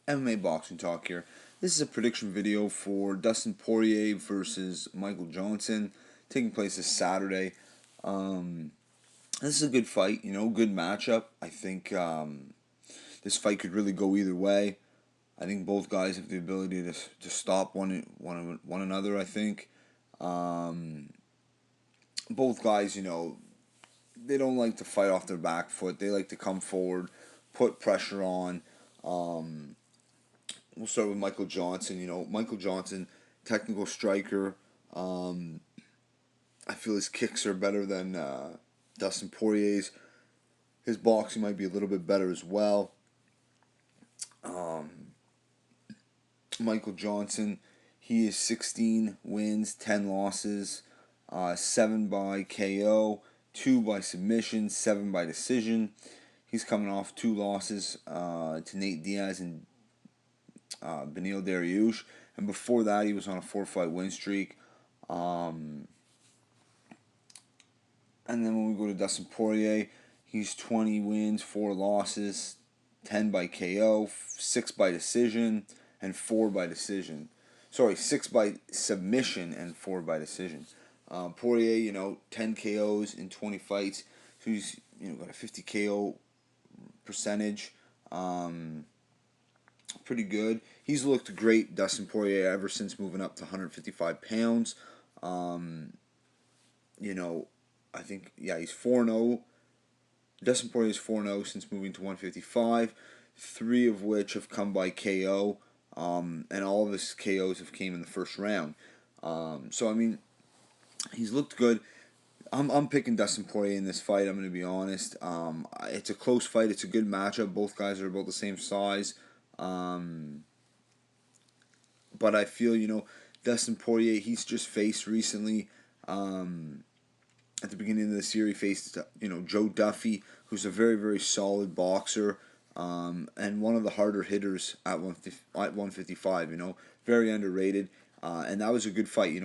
MMA Boxing Talk here. This is a prediction video for Dustin Poirier versus Michael Johnson, taking place this Saturday. This is a good fight, good matchup. I think this fight could really go either way. I think both guys have the ability to stop one another. I think both guys, they don't like to fight off their back foot. They like to come forward, put pressure on. We'll start with Michael Johnson. Michael Johnson, technical striker. I feel his kicks are better than Dustin Poirier's. His boxing might be a little bit better as well. Michael Johnson, he is 16 wins, 10 losses, 7 by KO, 2 by submission, 7 by decision. He's coming off 2 losses to Nate Diaz and Beneil Dariush, and before that he was on a 4-fight win streak. And then when we go to Dustin Poirier, he's 20 wins, 4 losses, 10 by KO, 6 by decision, and 4 by decision. 6 by submission and 4 by decision. Poirier, 10 KOs in 20 fights, so he's got a 50 KO percentage. Pretty good. He's looked great, Dustin Poirier, ever since moving up to 155 pounds. I think, he's 4-0. Dustin Poirier is 4-0 since moving to 155, 3 of which have come by KO, and all of his KOs have came in the first round. He's looked good. I'm picking Dustin Poirier in this fight. I'm going to be honest. It's a close fight. It's a good matchup. Both guys are about the same size. But I feel, Dustin Poirier, he's just faced recently, at the beginning of this year, he faced, Joe Duffy, who's a very, very solid boxer, and one of the harder hitters at 155, very underrated. And that was a good fight,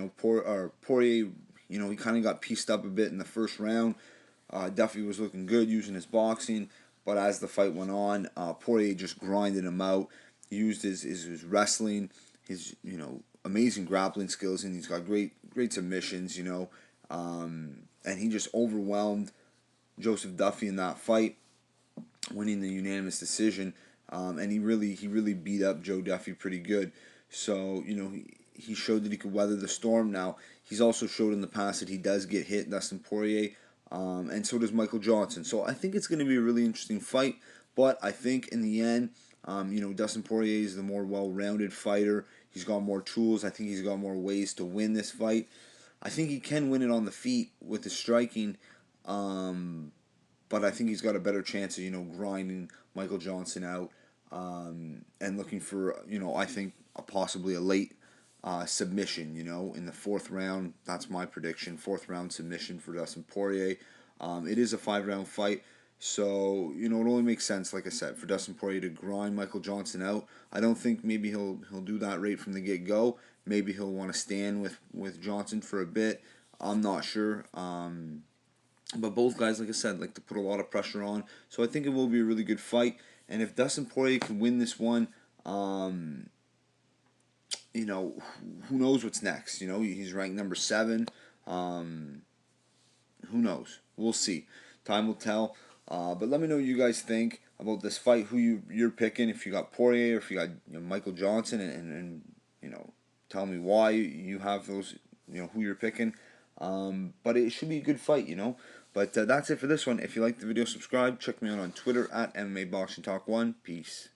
Poirier, he kind of got pieced up a bit in the first round. Duffy was looking good using his boxing, but as the fight went on, Poirier just grinded him out. He used his wrestling, his amazing grappling skills, and he's got great submissions, and he just overwhelmed Joseph Duffy in that fight, winning the unanimous decision. And he really beat up Joe Duffy pretty good. So he showed that he could weather the storm. Now he's also showed in the past that he does get hit, Dustin Poirier, and so does Michael Johnson. So I think it's going to be a really interesting fight. But I think in the end, Dustin Poirier is the more well-rounded fighter. He's got more tools. I think he's got more ways to win this fight. I think he can win it on the feet with his striking, but I think he's got a better chance of, grinding Michael Johnson out, and looking for, I think possibly a late submission, in the 4th round. That's my prediction, 4th round submission for Dustin Poirier. It is a 5-round fight, so, it only makes sense, like I said, for Dustin Poirier to grind Michael Johnson out. I don't think maybe he'll do that right from the get-go. Maybe he'll want to stand with Johnson for a bit. I'm not sure. But both guys, like I said, like to put a lot of pressure on. So I think it will be a really good fight. And if Dustin Poirier can win this one, who knows what's next? He's ranked number 7. Who knows? We'll see. Time will tell. But let me know what you guys think about this fight. Who you're picking? If you got Poirier, or if you got Michael Johnson, and tell me why you have those. Who you're picking. But it should be a good fight. But that's it for this one. If you like the video, subscribe. Check me out on Twitter at MMA Boxing Talk 1. Peace.